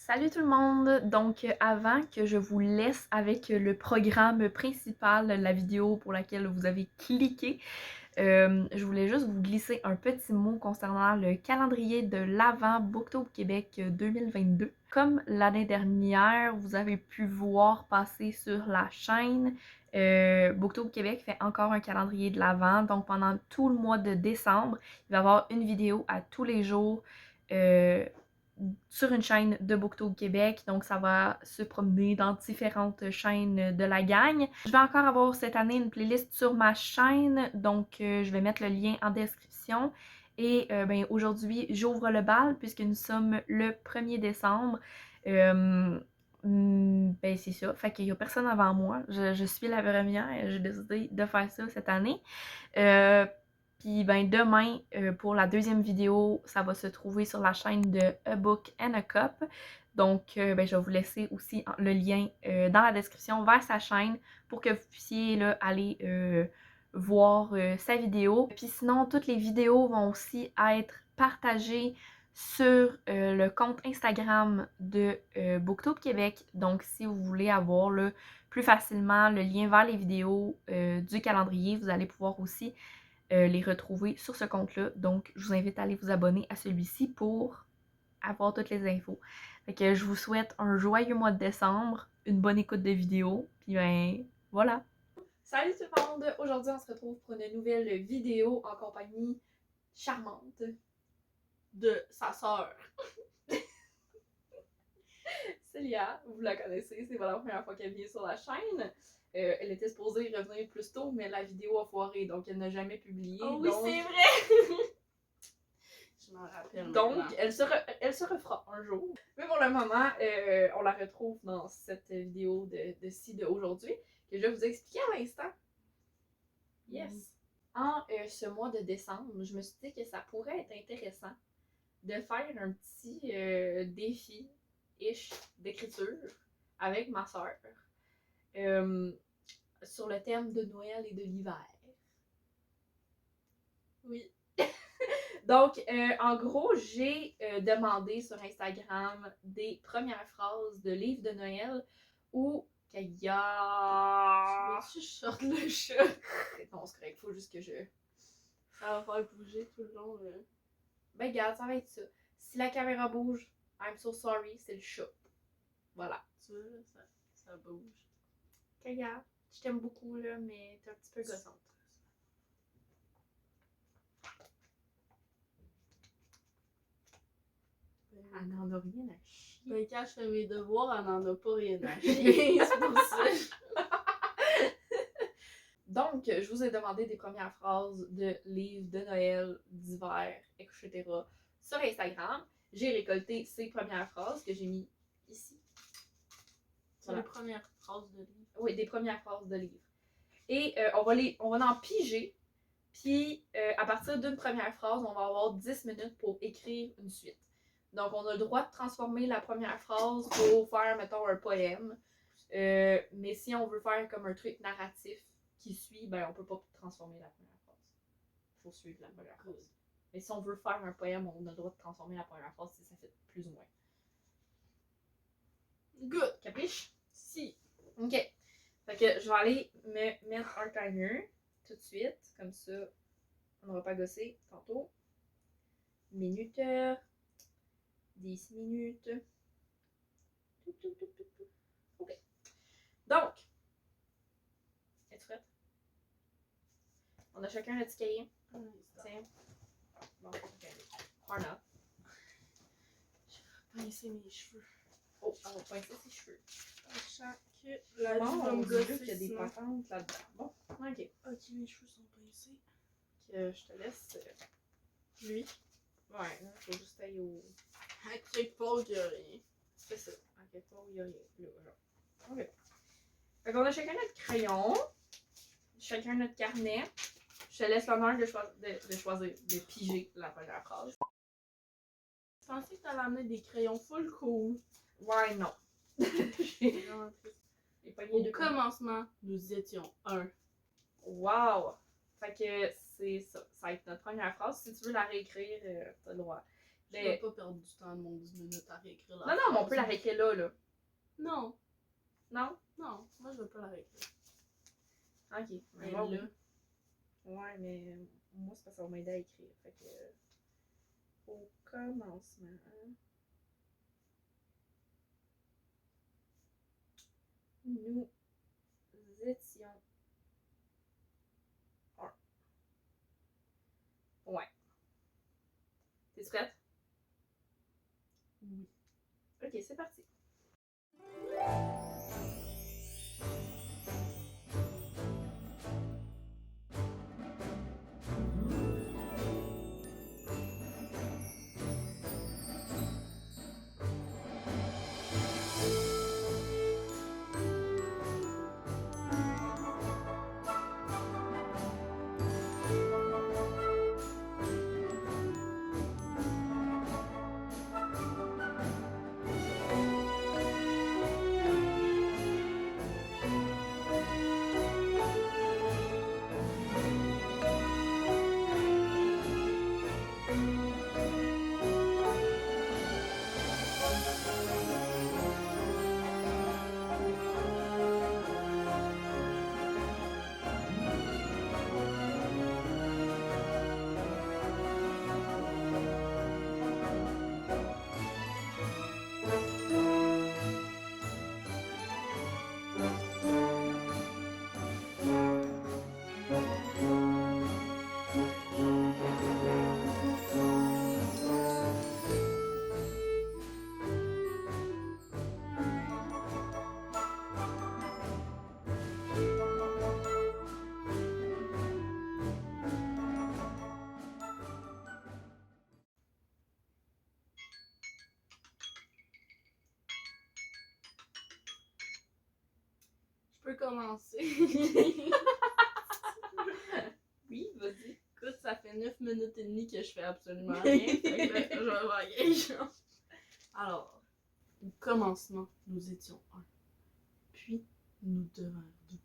Salut tout le monde! Donc avant que je vous laisse avec le programme principal, la vidéo pour laquelle vous avez cliqué, je voulais juste vous glisser un petit mot concernant le calendrier de l'Avent Booktober Québec 2022. Comme l'année dernière, vous avez pu voir passer sur la chaîne, Booktober Québec fait encore un calendrier de l'Avent. Donc pendant tout le mois de décembre, il va y avoir une vidéo à tous les jours sur une chaîne de Booktober Québec, donc ça va se promener dans différentes chaînes de la gang. Je vais encore avoir cette année une playlist sur ma chaîne, donc je vais mettre le lien en description. Et aujourd'hui, j'ouvre le bal puisque nous sommes le 1er décembre. C'est ça, fait qu'il n'y a personne avant moi. Je suis la première et j'ai décidé de faire ça cette année. Puis demain, pour la deuxième vidéo, ça va se trouver sur la chaîne de A Book and a Cup. Donc, je vais vous laisser aussi le lien dans la description vers sa chaîne pour que vous puissiez là, aller voir sa vidéo. Puis sinon, toutes les vidéos vont aussi être partagées sur le compte Instagram de Booktober Québec. Donc, si vous voulez avoir là, plus facilement le lien vers les vidéos du calendrier, vous allez pouvoir aussi les retrouver sur ce compte-là. Donc, je vous invite à aller vous abonner à celui-ci pour avoir toutes les infos. Fait que je vous souhaite un joyeux mois de décembre, une bonne écoute de vidéo, puis voilà! Salut tout le monde! Aujourd'hui, on se retrouve pour une nouvelle vidéo en compagnie charmante de sa sœur. Célia, vous la connaissez, c'est pas la première fois qu'elle vient sur la chaîne. Elle était supposée revenir plus tôt, mais la vidéo a foiré, donc elle n'a jamais publié. Oh oui, donc... c'est vrai! Je m'en rappelle. Donc, elle se refera un jour. Mais pour le moment, on la retrouve dans cette vidéo de aujourd'hui, que je vais vous expliquer à l'instant. Yes! En ce mois de décembre, je me suis dit que ça pourrait être intéressant de faire un petit défi-ish d'écriture avec ma soeur sur le thème de Noël et de l'hiver. Oui. Donc, en gros, j'ai demandé sur Instagram des premières phrases de livres de Noël où Kaya... Tu sortes le chat. Non, c'est correct, faut juste que je... Ça va faire bouger tout le long. Ben, regarde, ça va être ça. Si la caméra bouge, I'm so sorry, c'est le chat. Voilà. Tu vois, ça bouge. Kaya, je t'aime beaucoup, là, mais t'es un petit peu gossante. Elle n'en a rien à chier. Ben, quand je fais mes devoirs, elle n'en a pas rien à chier. C'est pour ça. Donc, je vous ai demandé des premières phrases de livres de Noël, d'hiver, etc. sur Instagram. J'ai récolté ces premières phrases que j'ai mis ici. C'est les premières phrases de livres. Oui, des premières phrases de livres. Et on va en piger. Puis, à partir d'une première phrase, on va avoir 10 minutes pour écrire une suite. Donc, on a le droit de transformer la première phrase pour faire, mettons, un poème. Mais si on veut faire comme un truc narratif qui suit, ben on peut pas transformer la première phrase. Il faut suivre la première phrase. Mais si on veut faire un poème, on a le droit de transformer la première phrase si ça fait plus ou moins. Good! Capiche? Si. Ok. Fait que je vais aller me mettre un timer tout de suite. Comme ça, on ne va pas gosser tantôt. Minuteur. 10 minutes. Ok. Donc, es-tu prête? On a chacun notre petit cahier. Tiens. Bon, ok. Or not. Je vais pincer mes cheveux. Oh, on va pincer ses cheveux. Sachant que La vie va on me dit gosser qu'il y a des sinon. patentes là-dedans. Bon, ok. Ok, mes cheveux sont pincés. Que je te laisse. Lui. Ouais, là, faut juste aller au. À quelque part, il y a rien. C'est ça. À quelque part, il y a rien. Là, genre. Ok. Fait qu'on a chacun notre crayon. Chacun notre carnet. Je te laisse l'honneur de choisir, de piger la première phrase. Je pensais que t'allais amener des crayons full cool. Ouais, non. J'ai pogné Au deux. commencement, nous étions un. Wow! Fait que c'est ça. Ça va être notre première phrase. Si tu veux la réécrire, t'as le droit. Je vais pas perdre du temps de mon 10 minutes à réécrire la Non, non, mais on peut la réécrire là. Non. Non? Non, moi je veux pas la réécrire. Ok. Mais moi, là, ouais, mais moi, c'est parce que ça va m'aider à écrire. Fait que. Au commencement. Nous étions un. Ouais. T'es prête? oui. Ok, c'est parti. Je peux commencer. Oui, vas-y. Écoute, ça fait 9 minutes et demie que je fais absolument rien. Fait que là, je vais avoir quelque chose. Alors, au commencement, nous étions un. Puis, nous devinrent deux.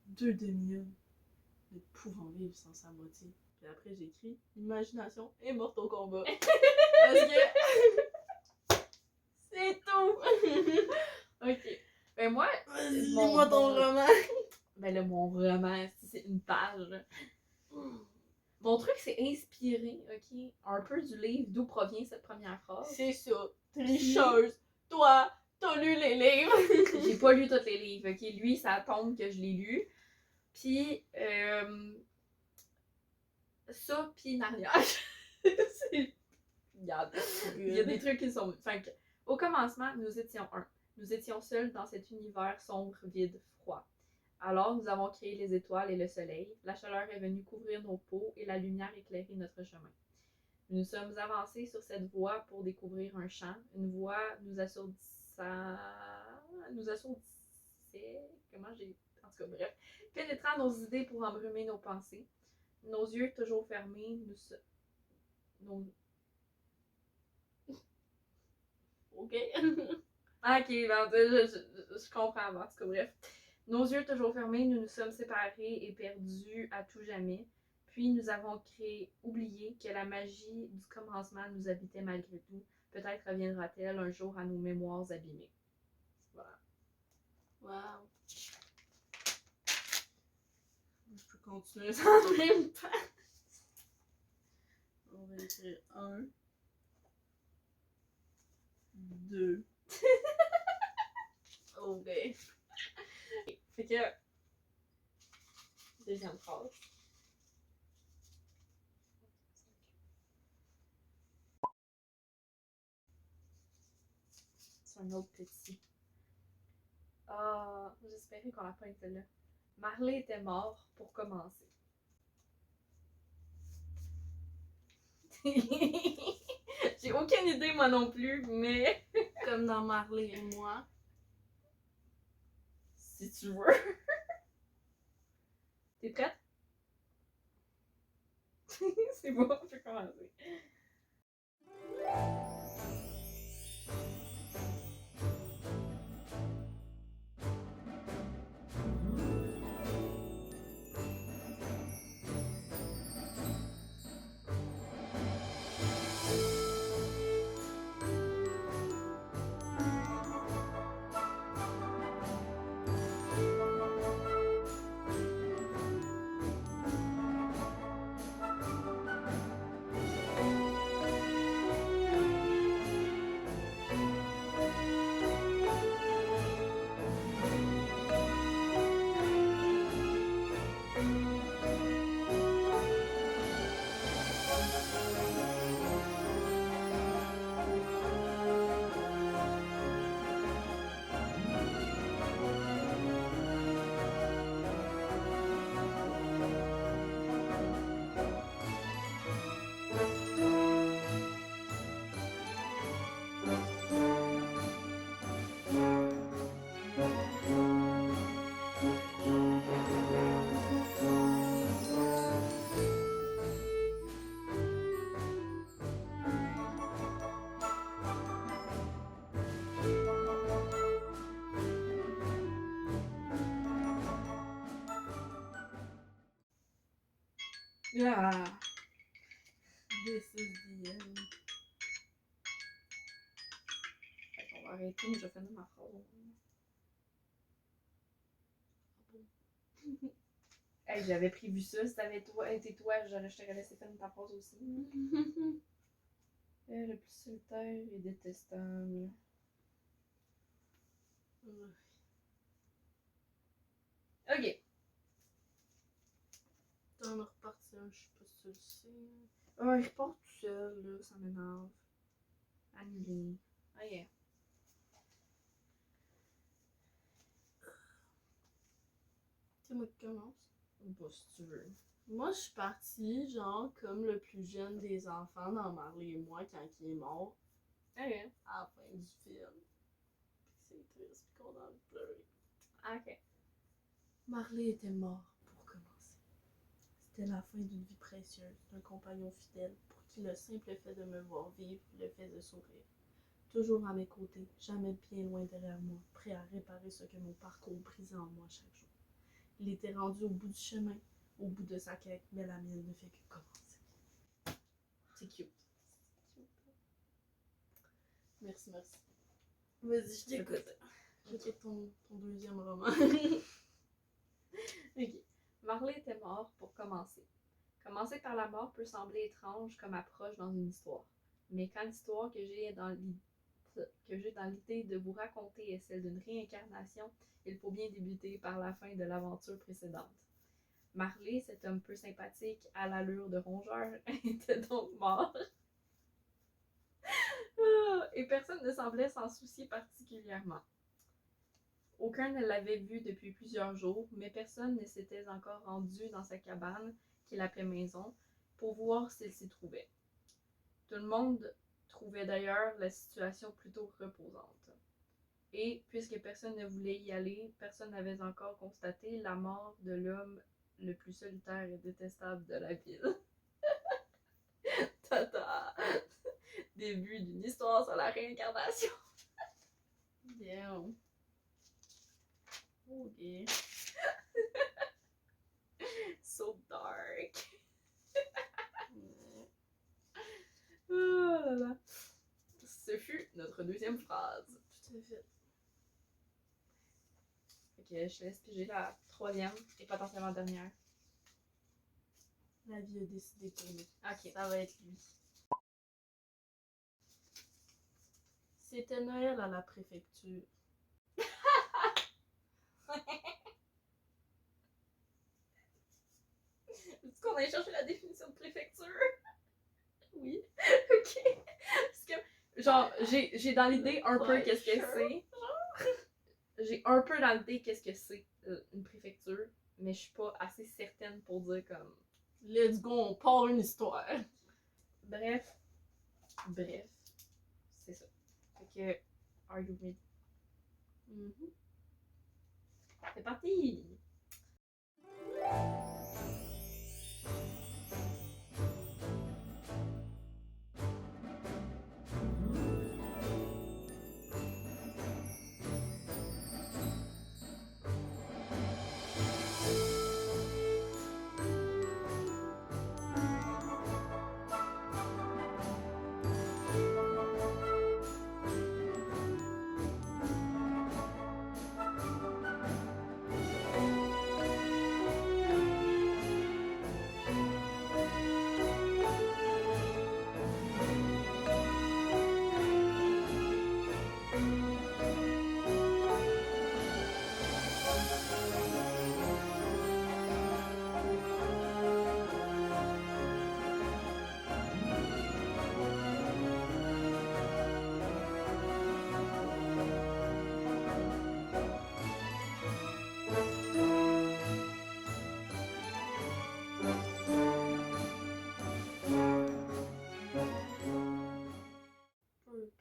Deux demi-hommes ne pouvant vivre sans sa moitié. Puis après, j'écris imagination et morte au combat. Parce que c'est tout. Ok. Ben moi, Vas-y, Mon- lis-moi ton mon- roman. ben là, mon roman, c'est une page. Mon truc, c'est inspiré, ok, un peu du livre d'où provient cette première phrase. C'est ça. Tricheuse. Toi, t'as lu les livres. J'ai pas lu tous les livres, ok? Lui, ça tombe que je l'ai lu. Puis, ça, puis Narnia. C'est- Regarde. Il y a des trucs qui sont. Enfin, au commencement, nous étions un. Nous étions seuls dans cet univers sombre, vide, froid. Alors, nous avons créé les étoiles et le soleil. La chaleur est venue couvrir nos peaux et la lumière éclairer notre chemin. Nous nous sommes avancés sur cette voie pour découvrir un champ. Une voie nous assourdissait. Comment j'ai. En tout cas, bref. Pénétrant nos idées pour embrumer nos pensées. Nos yeux toujours fermés, nos... Ok. Ah, ok, ben, je comprends, en tout cas, bref. Nos yeux toujours fermés, nous nous sommes séparés et perdus à tout jamais. Puis nous avons oublié que la magie du commencement nous habitait malgré tout. Peut-être reviendra-t-elle un jour à nos mémoires abîmées. Voilà. Wow. Je peux continuer ça en même temps. On va écrire 1, 2. Ok. Fait que. Deuxième phrase. C'est un autre petit. Ah, j'espérais qu'on l'a pas été là. Marley était mort pour commencer. J'ai aucune idée, moi non plus, mais. Comme dans Marley et moi. Si tu veux. T'es prête? C'est bon, on peut commencer. Ah! This is the end. Fait qu'on va arrêter, mais je vais finir ma phrase. Hey, j'avais prévu ça. Si t'avais été toi, je t'aurais laissé finir ta phrase aussi. Le plus solitaire et détestable. Ok. T'en as reparti un, je sais pas si tu le sais. Ouais, je repars tout seul, là, ça m'énerve. Annulé. Ok. C'est moi qui commence. Ou pas si tu veux. Moi, je suis partie, genre, comme le plus jeune des enfants dans Marley et moi quand il est mort. Ok. À la fin du film. C'est triste, pis qu'on a envie de pleurer. Ok. Marley était mort pour commencer. C'était la fin d'une vie précieuse, d'un compagnon fidèle pour qui le simple fait de me voir vivre le faisait sourire. Toujours à mes côtés, jamais bien loin derrière moi, prêt à réparer ce que mon parcours brisait en moi chaque jour. Il était rendu au bout du chemin, au bout de sa quête, mais la mienne ne fait que commencer. C'est cute. Merci. Vas-y, je t'écoute. J'écoute ton deuxième roman. Ok. Marley était mort pour commencer. Commencer par la mort peut sembler étrange comme approche dans une histoire. Mais quand l'histoire que j'ai dans l'idée de vous raconter est celle d'une réincarnation, il faut bien débuter par la fin de l'aventure précédente. Marley, cet homme peu sympathique à l'allure de rongeur, était donc mort. Et personne ne semblait s'en soucier particulièrement. Aucun ne l'avait vu depuis plusieurs jours, mais personne ne s'était encore rendu dans sa cabane, qu'il appelait maison, pour voir s'il s'y trouvait. Tout le monde trouvait d'ailleurs la situation plutôt reposante. Et, puisque personne ne voulait y aller, personne n'avait encore constaté la mort de l'homme le plus solitaire et détestable de la ville. Tata! Début d'une histoire sur la réincarnation. Damn. Ok. So dark. Oh là là. Ce fut notre deuxième phrase. Tout à fait. Ok, je te laisse piger la troisième et potentiellement dernière. La vie a décidé pour nous. Ok. Ça va être lui. C'était Noël à la préfecture. Est-ce qu'on allait chercher la définition de préfecture? Oui. Ok. Parce que, genre, j'ai dans l'idée un peu qu'est-ce que c'est. J'ai un peu dans l'idée qu'est-ce que c'est une préfecture, mais je suis pas assez certaine pour dire comme. Let's go, on part une histoire. Bref. C'est ça. Fait que, are you ready? C'est parti!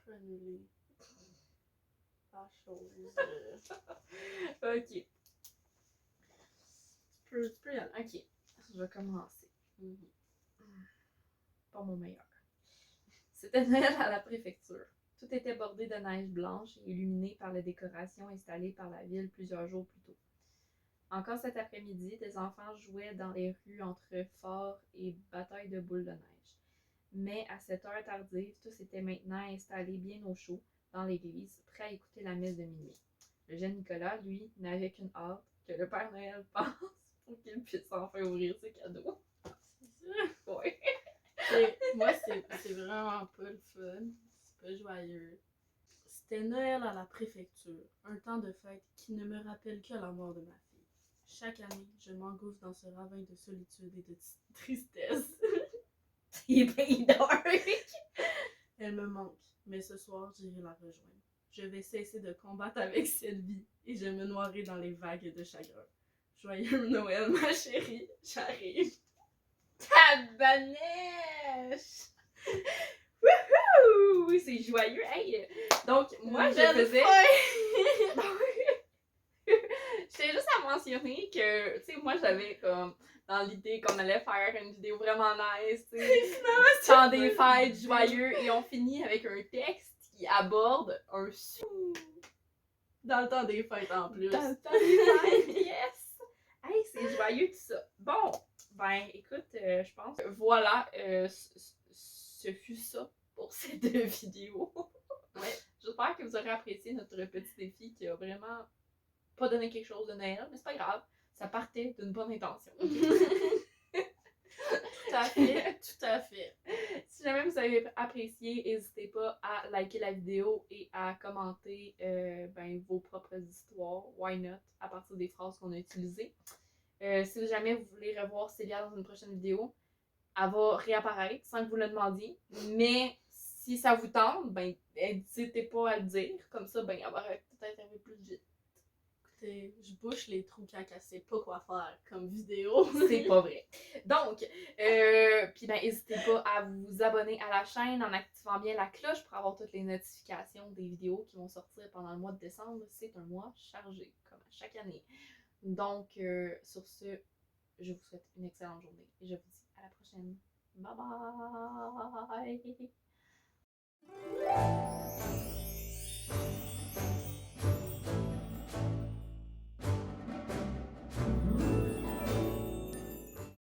Peut annuler la chose. Ok. Tu peux y aller. Ok. Je vais commencer. Pas mon meilleur. C'était Noël à la préfecture. Tout était bordé de neige blanche et illuminé par les décorations installées par la ville plusieurs jours plus tôt. Encore cet après-midi, des enfants jouaient dans les rues entre phare et bataille de boules de neige. Mais à cette heure tardive, tous étaient maintenant installés bien au chaud dans l'église, prêts à écouter la messe de minuit. Le jeune Nicolas, lui, n'avait qu'une hâte, que le Père Noël passe pour qu'il puisse enfin ouvrir ses cadeaux. C'est ça. Ouais. Moi, c'est vraiment pas le fun. C'est pas joyeux. C'était Noël à la préfecture, un temps de fête qui ne me rappelle que la mort de ma fille. Chaque année, je m'engouffre dans ce ravin de solitude et de tristesse. Il est bien dark. Elle me manque, mais ce soir, j'irai la rejoindre. Je vais cesser de combattre avec cette vie et je me noierai dans les vagues de chagrin. Joyeux Noël, ma chérie, j'arrive. Tabarnèche! Wouhou! C'est joyeux. Hey! Donc, moi, je faisais... J'étais juste à mentionner que, tu sais, moi, j'avais comme dans l'idée qu'on allait faire une vidéo vraiment nice, tu sais, temps des fêtes, joyeux, et on finit avec un texte qui aborde un Dans le temps des fêtes en plus. dans le temps des fêtes, yes! Hey, c'est joyeux tout ça. Bon, ben, écoute, je pense que voilà, ce fut ça pour cette vidéo. Ouais. J'espère que vous aurez apprécié notre petit défi qui a vraiment pas donné quelque chose de Noël, mais c'est pas grave, ça partait d'une bonne intention. Tout à fait, tout à fait. Si jamais vous avez apprécié, n'hésitez pas à liker la vidéo et à commenter vos propres histoires, why not, à partir des phrases qu'on a utilisées. Si jamais vous voulez revoir Célia dans une prochaine vidéo, elle va réapparaître sans que vous le demandiez, mais si ça vous tente, ben n'hésitez pas à le dire, comme ça, ben elle va peut-être arriver plus vite. Écoutez, je bouche les trous quand elle sait pas quoi faire comme vidéo. C'est pas vrai. Donc, puis ben, n'hésitez pas à vous abonner à la chaîne en activant bien la cloche pour avoir toutes les notifications des vidéos qui vont sortir pendant le mois de décembre. C'est un mois chargé, comme à chaque année. Donc, sur ce, je vous souhaite une excellente journée et je vous dis à la prochaine. Bye bye!